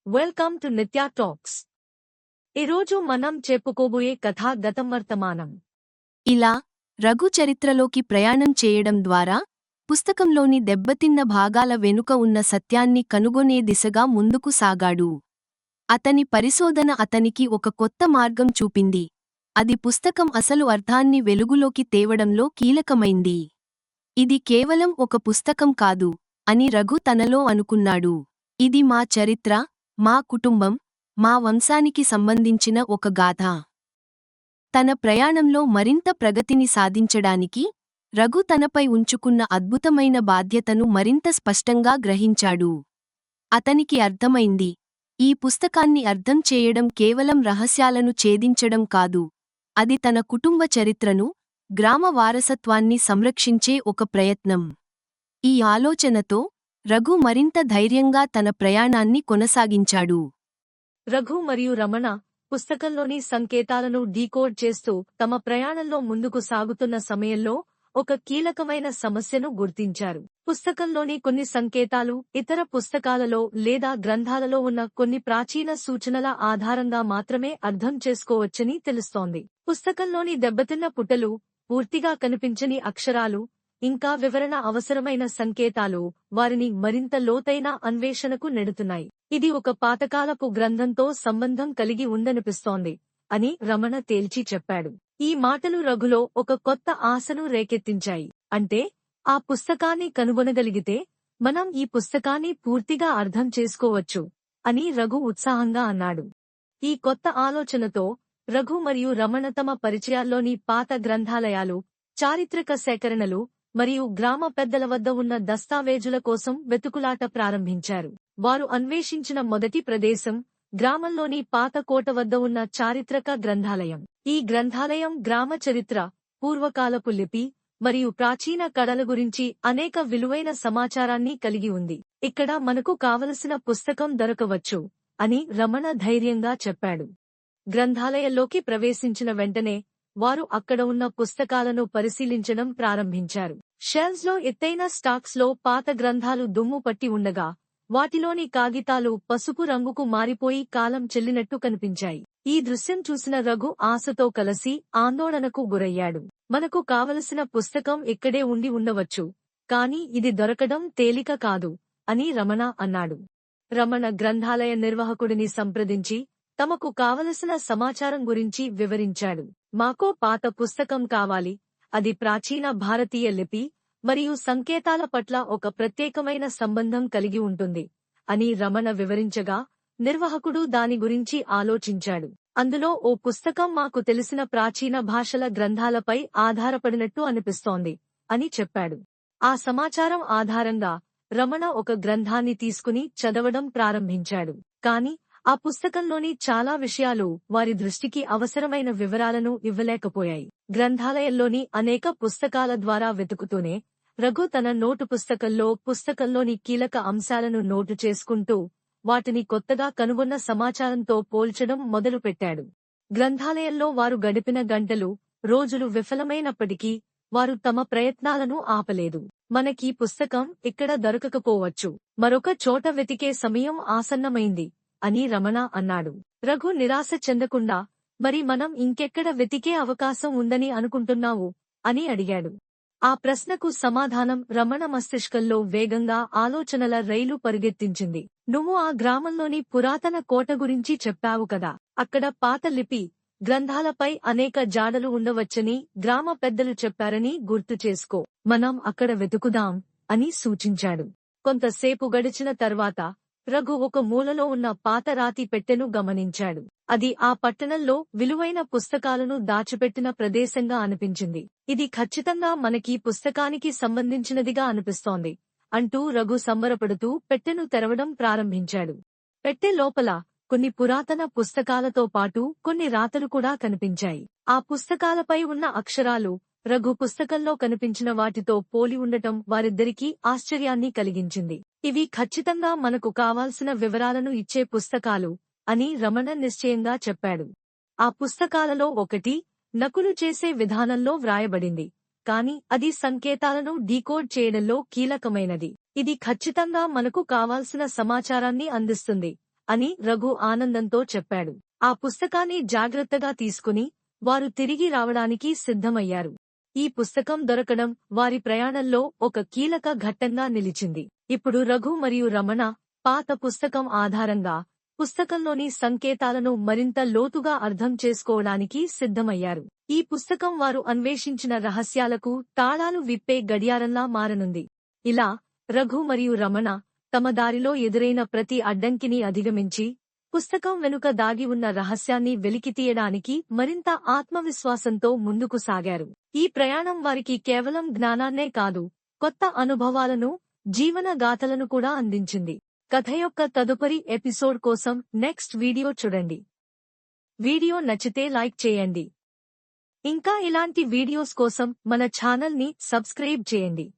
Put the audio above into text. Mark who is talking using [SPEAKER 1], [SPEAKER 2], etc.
[SPEAKER 1] Welcome to నిత్య talks. ఈరోజు మనం చెప్పుకోబోయే కథ గతం వర్తమానం.
[SPEAKER 2] ఇలా రఘు చరిత్రలోకి ప్రయాణం చేయడం ద్వారా పుస్తకంలోని దెబ్బతిన్న భాగాల వెనుక ఉన్న సత్యాన్ని కనుగొనే దిశగా ముందుకు సాగాడు. అతని పరిశోధన అతనికి ఒక కొత్త మార్గం చూపింది. అది పుస్తకం అసలు అర్థాన్ని వెలుగులోకి తేవడంలో కీలకమైంది. ఇది కేవలం ఒక పుస్తకం కాదు అని రఘు తనలో అనుకున్నాడు. ఇది మా చరిత్ర, మా కుటుంబం, మా వంశానికి సంబంధించిన ఒక గాథ. తన ప్రయాణంలో మరింత ప్రగతిని సాధించడానికి రఘు తనపై ఉంచుకున్న అద్భుతమైన బాధ్యతను మరింత స్పష్టంగా గ్రహించాడు. అతనికి అర్థమైంది, ఈ పుస్తకాన్ని అర్థం చేయడం కేవలం రహస్యాలను ఛేదించడం కాదు, అది తన కుటుంబ చరిత్రను, గ్రామ వారసత్వాన్ని సంరక్షించే ఒక ప్రయత్నం. ఈ ఆలోచనతో రఘు మరింత ధైర్యంగా తన ప్రయాణాన్ని కొనసాగించాడు.
[SPEAKER 1] రఘు మరియు రమణ పుస్తకంలోని సంకేతాలను డీకోడ్ చేస్తూ తమ ప్రయాణంలో ముందుకు సాగుతున్న సమయంలో ఒక కీలకమైన సమస్యను గుర్తించారు. పుస్తకంలోని కొన్ని సంకేతాలు ఇతర పుస్తకాలలో లేదా గ్రంథాలలో ఉన్న కొన్ని ప్రాచీన సూచనల ఆధారంగా మాత్రమే అర్థం చేసుకోవచ్చని తెలుస్తోంది. పుస్తకంలోని దెబ్బతిన్న పుటలు, పూర్తిగా కనిపించని అక్షరాలు, ఇంకా వివరణ అవసరమైన సంకేతాలు వారిని మరింత లోతైన అన్వేషణకు నెడుతున్నాయి. ఇది ఒక పాతకాలపు గ్రంథంతో సంబంధం కలిగి ఉందనిపిస్తోంది అని రమణ తేల్చి చెప్పాడు. ఈ మాటలు రఘులో ఒక కొత్త ఆశను రేకెత్తించాయి. అంటే ఆ పుస్తకాన్ని కనుగొనగలిగితే మనం ఈ పుస్తకాన్ని పూర్తిగా అర్థం చేసుకోవచ్చు అని రఘు ఉత్సాహంగా అన్నాడు. ఈ కొత్త ఆలోచనతో రఘు మరియు రమణ తమ పరిచయాల్లోని పాత గ్రంథాలయాలు, చారిత్రక సేకరణలు మరియు గ్రామ పెద్దల వద్ద ఉన్న దస్తావేజుల కోసం వెతుకులాట ప్రారంభించారు. వారు అన్వేషించిన మొదటి ప్రదేశం గ్రామంలోని పాత కోట వద్ద ఉన్న చారిత్రక గ్రంథాలయం. ఈ గ్రంథాలయం గ్రామ చరిత్ర, పూర్వకాలపు లిపి మరియు ప్రాచీన కళల గురించి అనేక విలువైన సమాచారాన్ని కలిగి ఉంది. ఇక్కడ మనకు కావలసిన పుస్తకం దొరకవచ్చు అని రమణ ధైర్యంగా చెప్పాడు. గ్రంథాలయంలోకి ప్రవేశించిన వెంటనే వారు అక్కడ ఉన్న పుస్తకాలను పరిశీలించడం ప్రారంభించారు. షెల్ఫ్స్ లో ఎత్తైన స్టాక్స్ లో పాత గ్రంథాలు దుమ్ము పట్టి ఉండగా వాటిలోని కాగితాలు పసుపు రంగుకు మారిపోయి కాలం చెల్లినట్టు కనిపించాయి. ఈ దృశ్యం చూసిన రఘు ఆశతో కలసి ఆందోళనకు గురయ్యాడు. మనకు కావలసిన పుస్తకం ఇక్కడే ఉండి ఉండవచ్చు, కాని ఇది దొరకడం తేలిక కాదు అని రమణ అన్నాడు. రమణ గ్రంథాలయ నిర్వాహకుడిని సంప్రదించి తమకు కావలసిన సమాచారం గురించి వివరించాడు. మాకో పాత పుస్తకం కావాలి, అది ప్రాచీన భారతీయ లిపి మరియు సంకేతాల పట్ల ఒక ప్రత్యేకమైన సంబంధం కలిగి ఉంటుంది అని రమణ వివరించగా నిర్వాహకుడు దాని గురించి ఆలోచించాడు. అందులో ఓ పుస్తకం మాకు తెలిసిన ప్రాచీన భాషల గ్రంథాలపై ఆధారపడినట్టు అనిపిస్తోంది అని చెప్పాడు. ఆ సమాచారం ఆధారంగా రమణ ఒక గ్రంథాన్ని తీసుకుని చదవడం ప్రారంభించాడు. కాని ఆ పుస్తకంలోని చాలా విషయాలు వారి దృష్టికి అవసరమైన వివరాలను ఇవ్వలేకపోయాయి. గ్రంథాలయంలోని అనేక పుస్తకాల ద్వారా వెతుకుతూనే రఘు తన నోటు పుస్తకంలోని కీలక అంశాలను నోటు చేసుకుంటూ వాటిని కొత్తగా కనుగొన్న సమాచారంతో పోల్చడం మొదలుపెట్టాడు. గ్రంథాలయంలో వారు గడిపిన గంటలు, రోజులు విఫలమైనప్పటికీ వారు తమ ప్రయత్నాలను ఆపలేదు. మనకీ పుస్తకం ఇక్కడ దొరకకపోవచ్చు, మరొక చోట వెతికే సమయం ఆసన్నమైంది అని రమణ అన్నాడు. రఘు నిరాశ చెందకుండా, మరి మనం ఇంకెక్కడ వెతికే అవకాశం ఉందని అనుకుంటున్నావు అని అడిగాడు. ఆ ప్రశ్నకు సమాధానం రమణ మస్తిష్కంలో వేగంగా ఆలోచనల రైలు పరిగెత్తించింది. నువ్వు ఆ గ్రామంలోని పురాతన కోట గురించి చెప్పావు కదా, అక్కడ పాత లిపి, గ్రంథాలపై అనేక జాడలు ఉండవచ్చని గ్రామ పెద్దలు చెప్పారని గుర్తు చేసుకో. మనం అక్కడ వెతుకుదాం అని సూచించాడు. కొంతసేపు గడిచిన తర్వాత రఘు ఒక మూలలో ఉన్న పాత రాతి పెట్టెను గమనించాడు. అది ఆ పట్టణంలో విలువైన పుస్తకాలను దాచిపెట్టిన ప్రదేశంగా అనిపించింది. ఇది ఖచ్చితంగా మనకీ పుస్తకానికి సంబంధించినదిగా అనిపిస్తోంది అంటూ రఘు సంబరపడుతూ పెట్టెను తెరవడం ప్రారంభించాడు. పెట్టె లోపల కొన్ని పురాతన పుస్తకాలతో పాటు కొన్ని రాతలు కూడా కనిపించాయి. ఆ పుస్తకాలపై ఉన్న అక్షరాలు రఘు పుస్తకంలో కనిపించిన వాటితో పోలి ఉండటం వారిద్దరికీ ఆశ్చర్యాన్ని కలిగించింది. ఇవి ఖచ్చితంగా మనకు కావాల్సిన వివరాలను ఇచ్చే పుస్తకాలు అని రమణ నిశ్చయంగా చెప్పాడు. ఆ పుస్తకాలలో ఒకటి నకులు చేసే విధానంలో వ్రాయబడింది, కాని అది సంకేతాలను డీకోడ్ చేయడంలో కీలకమైనది. ఇది ఖచ్చితంగా మనకు కావాల్సిన సమాచారాన్ని అందిస్తుంది అని రఘు ఆనందంతో చెప్పాడు. ఆ పుస్తకాన్ని జాగ్రత్తగా తీసుకుని వారు తిరిగి రావడానికి సిద్ధమయ్యారు. ఈ పుస్తకం దొరకడం వారి ప్రయాణంలో ఒక కీలక ఘట్టంగా నిలిచింది. ఇప్పుడు రఘు మరియు రమణ పాత పుస్తకం ఆధారంగా పుస్తకంలోని సంకేతాలను మరింత లోతుగా అర్థం చేసుకోవడానికి సిద్ధమయ్యారు. ఈ పుస్తకం వారు అన్వేషించిన రహస్యాలకు తాళాలు విప్పే గడియారంలా మారనుంది. ఇలా రఘు మరియు రమణ తమ దారిలో ఎదురైన ప్రతి అడ్డంకిని అధిగమించి పుస్తకం వెనుక దాగి ఉన్న రహస్యాన్ని వెలికితీయడానికి మరింత ఆత్మవిశ్వాసంతో ముందుకు సాగారు. ఈ ప్రయాణం వారికి కేవలం జ్ఞానాన్నే కాదు, కొత్త అనుభవాలను, జీవన గాథలను కూడా అందించింది. కథ యొక్క తదుపరి ఎపిసోడ్ కోసం నెక్స్ట్ వీడియో చూడండి. వీడియో నచ్చితే లైక్ చేయండి. ఇంకా ఇలాంటి వీడియోస్ కోసం మన ఛానల్ ని సబ్స్క్రైబ్ చేయండి.